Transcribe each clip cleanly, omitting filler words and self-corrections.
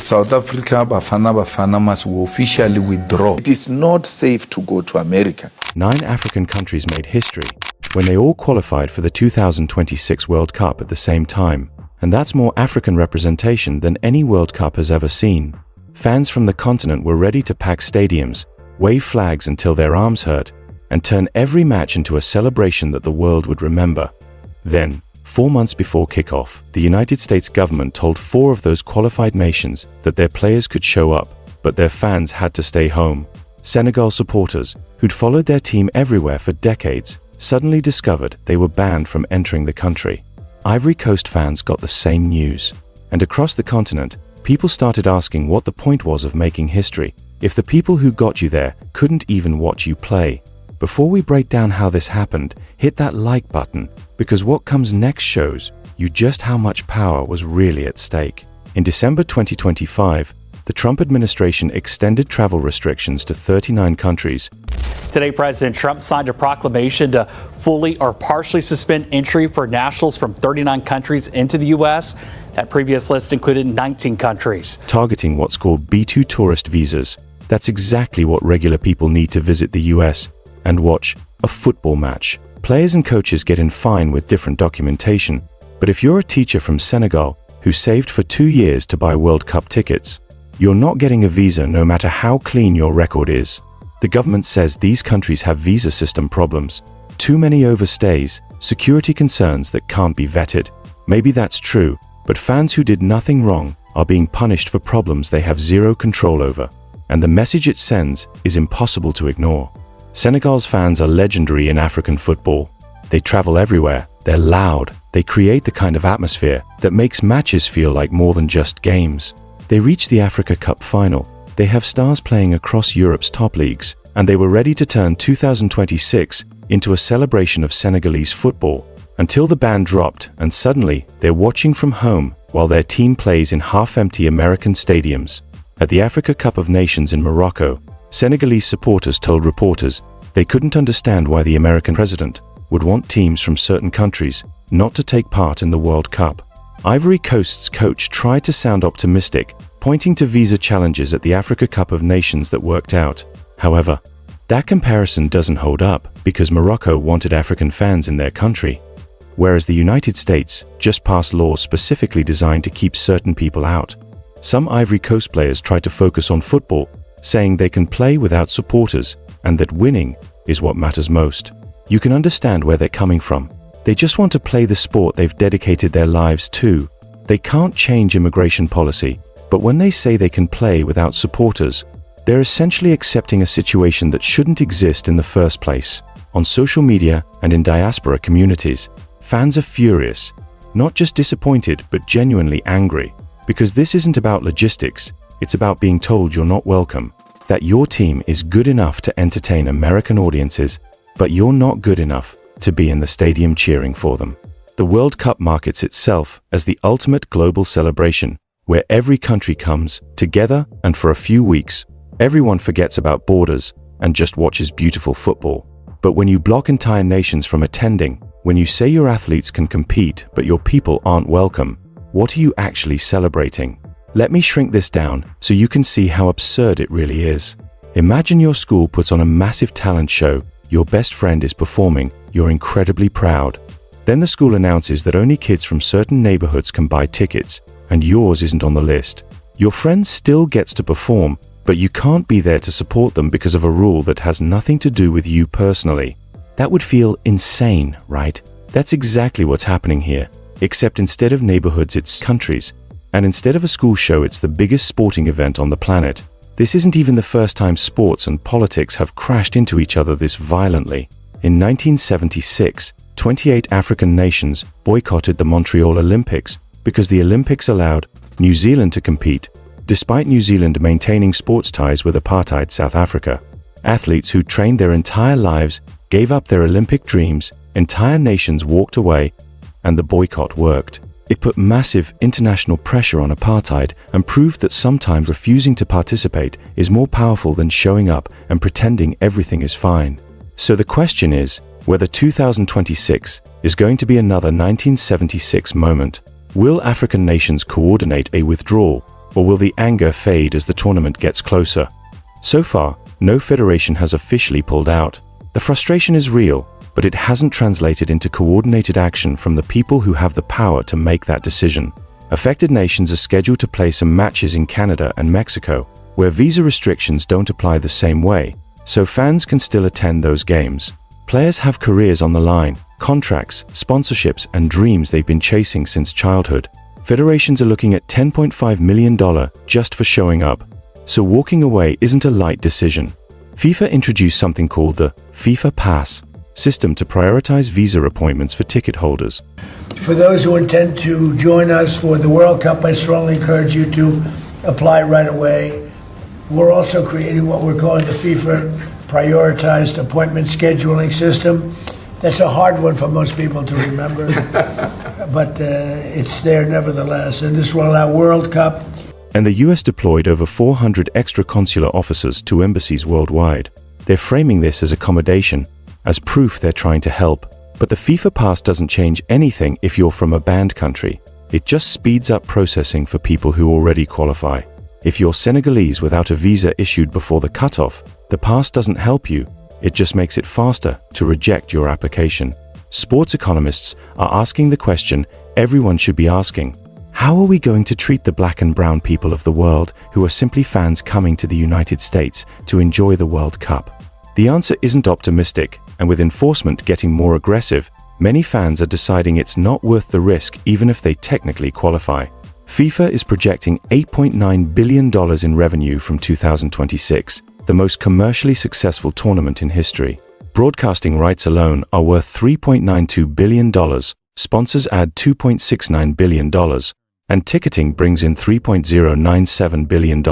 South Africa, Bafana must officially withdraw. It is not safe to go to America. 9 African countries made history when they all qualified for the 2026 World Cup at the same time. And that's more African representation than any World Cup has ever seen. Fans from the continent were ready to pack stadiums, wave flags until their arms hurt, and turn every match into a celebration that the world would remember. Then, 4 months before kickoff, the United States government told 4 of those qualified nations that their players could show up, but their fans had to stay home. Senegal supporters, who'd followed their team everywhere for decades, suddenly discovered they were banned from entering the country. Ivory Coast fans got the same news. And across the continent, people started asking what the point was of making history if the people who got you there couldn't even watch you play. Before we break down how this happened, hit that like button, because what comes next shows you just how much power was really at stake. In December 2025, the Trump administration extended travel restrictions to 39 countries. Today, President Trump signed a proclamation to fully or partially suspend entry for nationals from 39 countries into the U.S. That previous list included 19 countries. Targeting what's called B2 tourist visas. That's exactly what regular people need to visit the U.S. and watch a football match. Players and coaches get in fine with different documentation. But if you're a teacher from Senegal who saved for 2 years to buy World Cup tickets, you're not getting a visa no matter how clean your record is. The government says these countries have visa system problems. Too many overstays, security concerns that can't be vetted. Maybe that's true, but fans who did nothing wrong are being punished for problems they have zero control over. And the message it sends is impossible to ignore. Senegal's fans are legendary in African football. They travel everywhere, they're loud, they create the kind of atmosphere that makes matches feel like more than just games. They reached the Africa Cup final, they have stars playing across Europe's top leagues, and they were ready to turn 2026 into a celebration of Senegalese football, until the ban dropped and suddenly they're watching from home while their team plays in half-empty American stadiums. At the Africa Cup of Nations in Morocco, Senegalese supporters told reporters they couldn't understand why the American president would want teams from certain countries not to take part in the World Cup. Ivory Coast's coach tried to sound optimistic, pointing to visa challenges at the Africa Cup of Nations that worked out. However, that comparison doesn't hold up because Morocco wanted African fans in their country, whereas the United States just passed laws specifically designed to keep certain people out. Some Ivory Coast players tried to focus on football, saying they can play without supporters and that winning is what matters most. You can understand where they're coming from. They just want to play the sport they've dedicated their lives to. They can't change immigration policy, but when they say they can play without supporters, they're essentially accepting a situation that shouldn't exist in the first place. On social media and in diaspora communities, fans are furious, not just disappointed but genuinely angry, because this isn't about logistics, it's about being told you're not welcome, that your team is good enough to entertain American audiences, but you're not good enough to be in the stadium cheering for them. The World Cup markets itself as the ultimate global celebration, where every country comes together and for a few weeks, everyone forgets about borders and just watches beautiful football. But when you block entire nations from attending, when you say your athletes can compete but your people aren't welcome, what are you actually celebrating? Let me shrink this down so you can see how absurd it really is. Imagine your school puts on a massive talent show, your best friend is performing, you're incredibly proud. Then the school announces that only kids from certain neighborhoods can buy tickets, and yours isn't on the list. Your friend still gets to perform, but you can't be there to support them because of a rule that has nothing to do with you personally. That would feel insane, right? That's exactly what's happening here, except instead of neighborhoods, it's countries. And instead of a school show, it's the biggest sporting event on the planet. This isn't even the first time sports and politics have crashed into each other this violently. In 1976, 28 African nations boycotted the Montreal Olympics because the Olympics allowed New Zealand to compete, despite New Zealand maintaining sports ties with apartheid South Africa. Athletes who trained their entire lives gave up their Olympic dreams, entire nations walked away, and the boycott worked. It put massive international pressure on apartheid and proved that sometimes refusing to participate is more powerful than showing up and pretending everything is fine. So the question is whether 2026 is going to be another 1976 moment. Will African nations coordinate a withdrawal, or will the anger fade as the tournament gets closer? So far, no federation has officially pulled out. The frustration is real, but it hasn't translated into coordinated action from the people who have the power to make that decision. Affected nations are scheduled to play some matches in Canada and Mexico, where visa restrictions don't apply the same way, so fans can still attend those games. Players have careers on the line, contracts, sponsorships, and dreams they've been chasing since childhood. Federations are looking at $10.5 million just for showing up, so walking away isn't a light decision. FIFA introduced something called the FIFA Pass system to prioritize visa appointments for ticket holders. For those who intend to join us for the World Cup, I strongly encourage you to apply right away. We're also creating what we're calling the FIFA Prioritized Appointment Scheduling System. That's a hard one for most people to remember, but it's there nevertheless. And this will allow World Cup. And the US deployed over 400 extra consular officers to embassies worldwide. They're framing this as accommodation, as proof they're trying to help. But the FIFA Pass doesn't change anything if you're from a banned country. It just speeds up processing for people who already qualify. If you're Senegalese without a visa issued before the cutoff, the pass doesn't help you. It just makes it faster to reject your application. Sports economists are asking the question everyone should be asking. How are we going to treat the black and brown people of the world who are simply fans coming to the United States to enjoy the World Cup? The answer isn't optimistic, and with enforcement getting more aggressive, many fans are deciding it's not worth the risk even if they technically qualify. FIFA is projecting $8.9 billion in revenue from 2026, the most commercially successful tournament in history. Broadcasting rights alone are worth $3.92 billion, sponsors add $2.69 billion, and ticketing brings in $3.097 billion.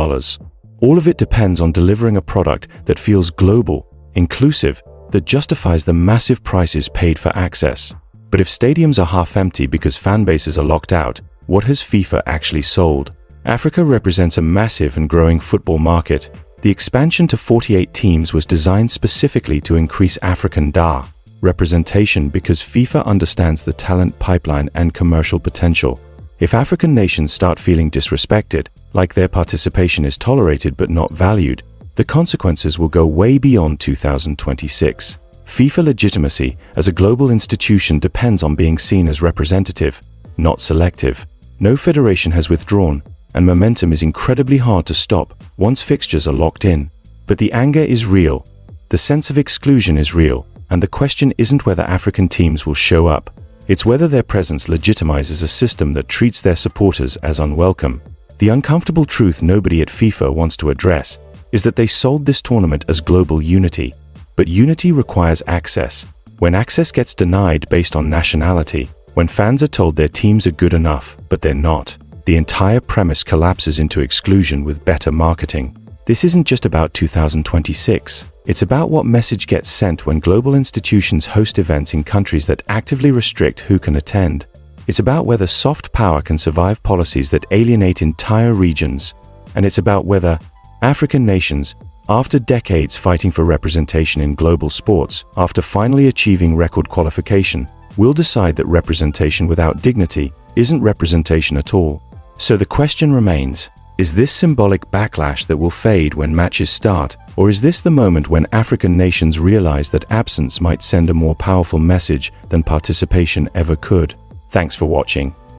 All of it depends on delivering a product that feels global, inclusive, that justifies the massive prices paid for access. But if stadiums are half empty because fan bases are locked out, what has FIFA actually sold? Africa represents a massive and growing football market. The expansion to 48 teams was designed specifically to increase African DA representation because FIFA understands the talent pipeline and commercial potential. If African nations start feeling disrespected, like their participation is tolerated but not valued, the consequences will go way beyond 2026. FIFA legitimacy as a global institution depends on being seen as representative, not selective. No federation has withdrawn, and momentum is incredibly hard to stop once fixtures are locked in. But the anger is real, the sense of exclusion is real, and the question isn't whether African teams will show up. It's whether their presence legitimizes a system that treats their supporters as unwelcome. The uncomfortable truth nobody at FIFA wants to address is that they sold this tournament as global unity. But unity requires access. When access gets denied based on nationality, when fans are told their teams are good enough, but they're not, the entire premise collapses into exclusion with better marketing. This isn't just about 2026. It's about what message gets sent when global institutions host events in countries that actively restrict who can attend. It's about whether soft power can survive policies that alienate entire regions. And it's about whether African nations, after decades fighting for representation in global sports, after finally achieving record qualification, will decide that representation without dignity isn't representation at all. So the question remains, is this symbolic backlash that will fade when matches start, or is this the moment when African nations realize that absence might send a more powerful message than participation ever could? Thanks for watching.